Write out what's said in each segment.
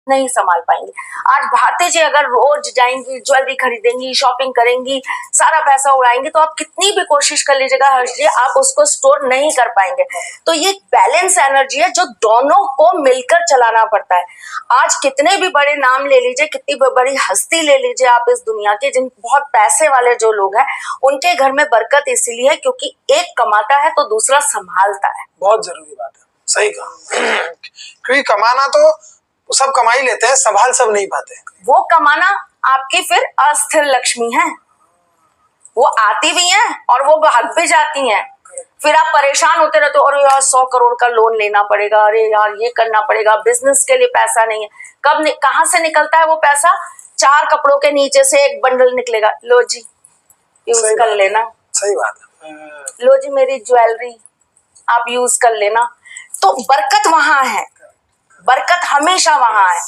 नहीं संभाल पाएंगे। आज भारती जी अगर रोज जाएंगी, ज्वेलरी खरीदेंगी, शॉपिंग करेंगी, सारा पैसा उड़ाएंगी, तो आप कितनी भी कोशिश कर लीजिएगा हर्ष जी, आप उसको स्टोर नहीं कर पाएंगे। तो ये बैलेंस एनर्जी है जो दोनों को मिलकर चलाना पड़ता है। आज कितने भी बड़े नाम ले लीजिए, कितनी बड़ी हस्ती ले लीजिए आप इस दुनिया के, जिन बहुत पैसे वाले जो लोग हैं, उनके घर में बरकत इसीलिए है क्योंकि एक कमाता है तो दूसरा संभालता है। बहुत जरूरी बात है, सही कहा। क्योंकि कमाना तो सब कमा ही लेते हैं, संभाल सब नहीं पाते। वो कमाना आपकी फिर अस्थिर लक्ष्मी है, वो आती भी हैं और वो भाग भी जाती हैं। फिर आप परेशान होते रहते हो, अरे यार 100 करोड़ का लोन लेना पड़ेगा, अरे यार ये करना पड़ेगा, बिजनेस के लिए पैसा नहीं है। कहाँ से निकलता है वो पैसा? 4 कपड़ों के नीचे से एक बंडल निकलेगा, लो जी यूज कर लेना। सही बात है। लो जी मेरी ज्वेलरी आप यूज कर लेना। तो बरकत वहां है, बरकत हमेशा वहां है।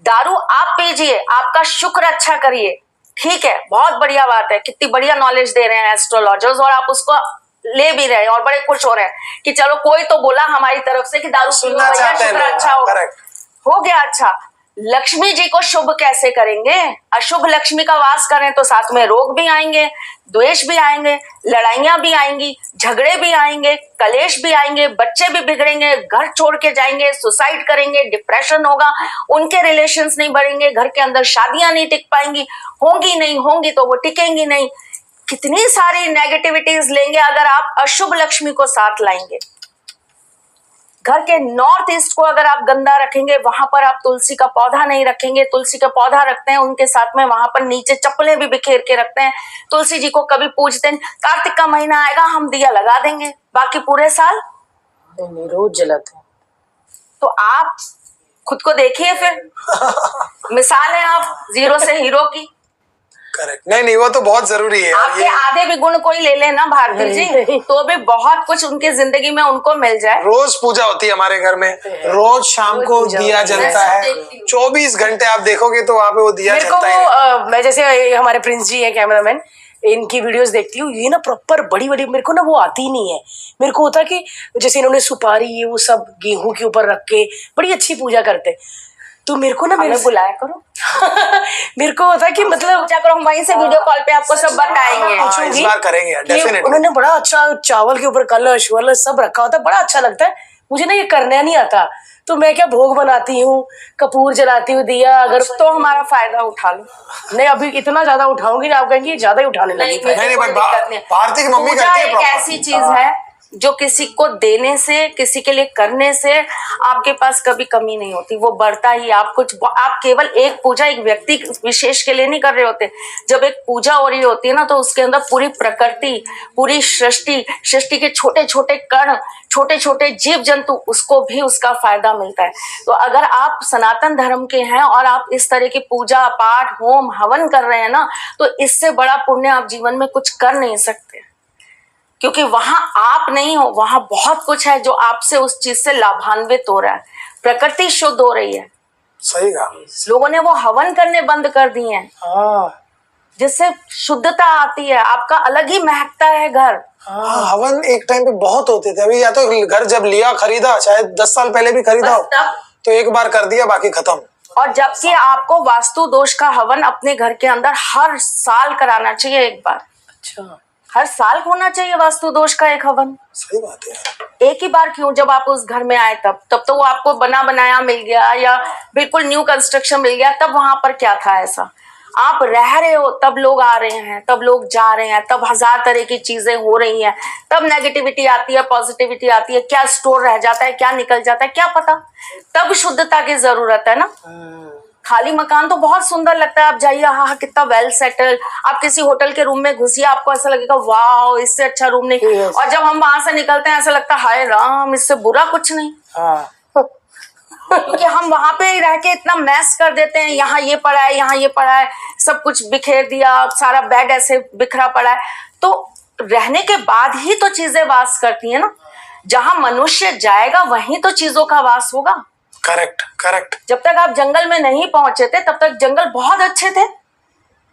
दारू आप पीजिए, आपका शुक्र अच्छा करिए, ठीक है, बहुत बढ़िया बात है, कितनी बढ़िया नॉलेज दे रहे हैं एस्ट्रोलॉजर्स, और आप उसको ले भी रहे हैं और बड़े खुश हो रहे हैं कि चलो कोई तो बोला हमारी तरफ से कि दारू पीना शुक्र अच्छा हो गया। अच्छा, लक्ष्मी जी को शुभ कैसे करेंगे? अशुभ लक्ष्मी का वास करें तो साथ में रोग भी आएंगे, द्वेष भी आएंगे, लड़ाइयां भी आएंगी, झगड़े भी आएंगे, कलेश भी आएंगे, बच्चे भी बिगड़ेंगे, घर छोड़ के जाएंगे, सुसाइड करेंगे, डिप्रेशन होगा, उनके रिलेशंस नहीं बढ़ेंगे, घर के अंदर शादियां नहीं टिक पाएंगी, होंगी तो वो टिकेंगी नहीं। कितनी सारी नेगेटिविटीज लेंगे अगर आप अशुभ लक्ष्मी को साथ लाएंगे। घर के नॉर्थ ईस्ट को अगर आप गंदा रखेंगे, वहां पर आप तुलसी का पौधा नहीं रखेंगे, तुलसी का पौधा रखते हैं उनके साथ में वहां पर नीचे चप्पलें भी बिखेर के रखते हैं, तुलसी जी को कभी पूजते हैं। कार्तिक का महीना आएगा हम दिया लगा देंगे, बाकी पूरे साल नहीं रोज जलाते हैं। तो आप खुद को देखिए, फिर मिसाल है आप जीरो से हीरो की। करेक्ट, नहीं वो तो बहुत जरूरी है। आपके आधे भी गुण कोई ले लेना भारती जी, तो भी बहुत कुछ उनकी जिंदगी में उनको मिल जाए। रोज पूजा होती है हमारे घर में, रोज शाम को दिया जलता है, 24 घंटे आप देखोगे तो वहाँ पे वो दिया जलता है। मैं जैसे हमारे प्रिंस जी है कैमरामैन, इनकी वीडियोस देखती हूँ, ये ना प्रॉपर बड़ी मेरे को ना वो आती नहीं है। मेरे को होता है कि जैसे इन्होंने सुपारी ये वो सब गेहूं के ऊपर रख के बड़ी अच्छी पूजा करते, तो मेरे को ना मेरे बुलाया करो मेरे को होता है कि मतलब पूजा करो, हम वहीं से वीडियो कॉल पे आपको सब बताएंगे। इस बार करेंगे डेफिनेटली। उन्होंने बड़ा अच्छा चावल के ऊपर कलश वलश सब रखा होता है, बड़ा अच्छा लगता है। मुझे ना ये करना नहीं आता, तो मैं क्या भोग बनाती हूँ, कपूर जलाती हूँ, दिया अगर तो हमारा फायदा उठा लो। नहीं अभी इतना ज्यादा उठाऊंगी ना, आप कहेंगे ज्यादा ही उठाने लगी। नहीं भारती की मम्मी करती है। एक ऐसी चीज है जो किसी को देने से, किसी के लिए करने से आपके पास कभी कमी नहीं होती, वो बढ़ता ही। आप केवल एक पूजा एक व्यक्ति विशेष के लिए नहीं कर रहे होते। जब एक पूजा हो रही होती है ना, तो उसके अंदर पूरी प्रकृति, पूरी सृष्टि के छोटे छोटे कण, छोटे छोटे जीव जंतु, उसको भी उसका फायदा मिलता है। तो अगर आप सनातन धर्म के हैं और आप इस तरह की पूजा पाठ होम हवन कर रहे हैं ना, तो इससे बड़ा पुण्य आप जीवन में कुछ कर नहीं सकते, क्योंकि वहां आप नहीं हो, वहां बहुत कुछ है जो आपसे उस चीज से लाभान्वित हो रहा है, प्रकृति शुद्ध हो रही है। सही कहा। लोगों ने वो हवन करने बंद कर दिए हैं, जिससे शुद्धता आती है, आपका अलग ही महकता है घर। हवन एक टाइम पे बहुत होते थे, अभी या तो घर जब लिया खरीदा, शायद 10 साल पहले भी खरीदा हो, तो एक बार कर दिया बाकी खत्म। और जबकि आपको वास्तु दोष का हवन अपने घर के अंदर हर साल कराना चाहिए एक बार। अच्छा, हर साल होना चाहिए वास्तु दोष का एक हवन। सही बात है। एक ही बार क्यों? जब आप उस घर में आए तब तो वो आपको बना बनाया मिल गया या बिल्कुल न्यू कंस्ट्रक्शन मिल गया, तब वहां पर क्या था ऐसा? आप रह रहे हो तब लोग आ रहे हैं, तब लोग जा रहे हैं, तब 1000 तरह की चीजें हो रही हैं, तब नेगेटिविटी आती है, पॉजिटिविटी आती है, क्या स्टोर रह जाता है, क्या निकल जाता है, क्या पता। तब शुद्धता की जरूरत है ना। खाली मकान तो बहुत सुंदर लगता है, आप जाइए, हाँ कितना वेल सेटल, आप किसी होटल के रूम में घुसिए, आपको ऐसा लगेगा वाह इससे अच्छा रूम नहीं। और जब हम वहां से निकलते हैं ऐसा लगता है हाय राम, इससे बुरा कुछ नहीं। क्योंकि हम वहां पे रह के इतना मैस कर देते हैं, यहाँ ये पड़ा है, यहाँ ये पड़ा है, सब कुछ बिखेर दिया, सारा बेड ऐसे बिखरा पड़ा है। तो रहने के बाद ही तो चीजें वास करती है ना। जहां मनुष्य जाएगा वहीं तो चीजों का वास होगा। करेक्ट। जब तक आप जंगल में नहीं पहुंचे थे तब तक जंगल बहुत अच्छे थे।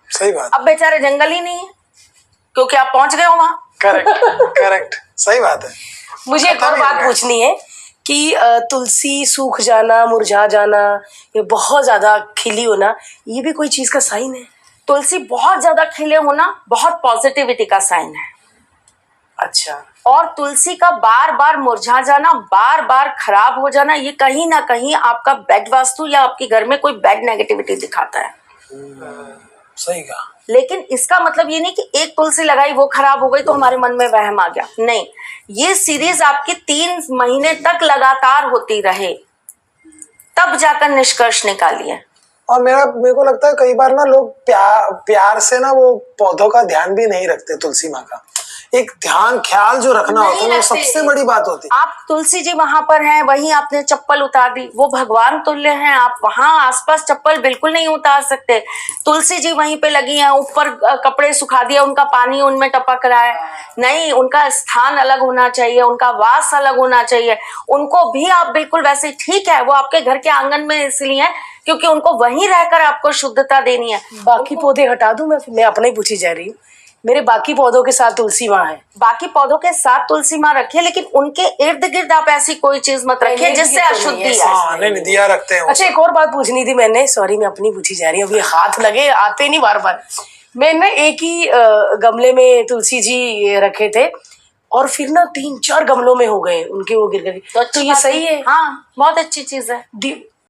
सही बात। अब बेचारे जंगल ही नहीं है क्योंकि आप पहुंच गए हो वहां। करेक्ट सही बात है। मुझे एक और बात पूछनी है कि तुलसी सूख जाना, मुरझा जाना, ये बहुत ज्यादा खिली होना, ये भी कोई चीज का साइन है? तुलसी बहुत ज्यादा खिले होना बहुत पॉजिटिविटी का साइन है। अच्छा। और तुलसी का बार बार मुरझा जाना, बार बार खराब हो जाना, ये कहीं ना कहीं आपका बेड वास्तु या आपके घर में कोई बेड नेगेटिविटी दिखाता है। सही कहा। लेकिन इसका मतलब ये नहीं कि एक तुलसी लगाई वो खराब हो गई तो हमारे मन में वहम आ गया, नहीं। ये सीरीज आपकी 3 महीने तक लगातार होती रहे, तब जाकर निष्कर्ष निकालिए। और मेरे को लगता है कई बार ना लोग प्यार से ना वो पौधों का ध्यान भी नहीं रखते। तुलसी माँ का एक ध्यान ख्याल जो रखना होता है वो सबसे बड़ी बात होती है। आप तुलसी जी वहां पर हैं, वहीं आपने चप्पल उतार दी, वो भगवान तुल्य हैं, आप वहां आसपास चप्पल बिल्कुल नहीं उतार सकते। तुलसी जी वहीं पे लगी हैं, ऊपर कपड़े सुखा दिया, उनका पानी उनमें टपक रहा है, नहीं, उनका स्थान अलग होना चाहिए, उनका वास अलग होना चाहिए। उनको भी आप बिल्कुल वैसे, ठीक है वो आपके घर के आंगन में इसलिए है क्योंकि उनको वहीं रहकर आपको शुद्धता देनी है। बाकी पौधे हटा दूं मैं अपना ही पूछी जा रही हूँ। मेरे बाकी पौधों के साथ तुलसी माँ है। बाकी पौधों के साथ तुलसी माँ रखिए, लेकिन उनके इर्द गिर्द आप ऐसी कोई चीज मत रखिए जिससे अशुद्धि है। नहीं दिया रखते हैं। अच्छा, एक और बात पूछनी थी मैंने, सॉरी मैं अपनी पूछी जा रही हूँ, अभी हाथ लगे आते नहीं बार बार। मैंने एक ही गमले में तुलसी जी रखे थे और फिर ना 3-4 गमलों में हो गए उनके, वो गिर गए। तो ये सही है? हाँ, बहुत अच्छी चीज है।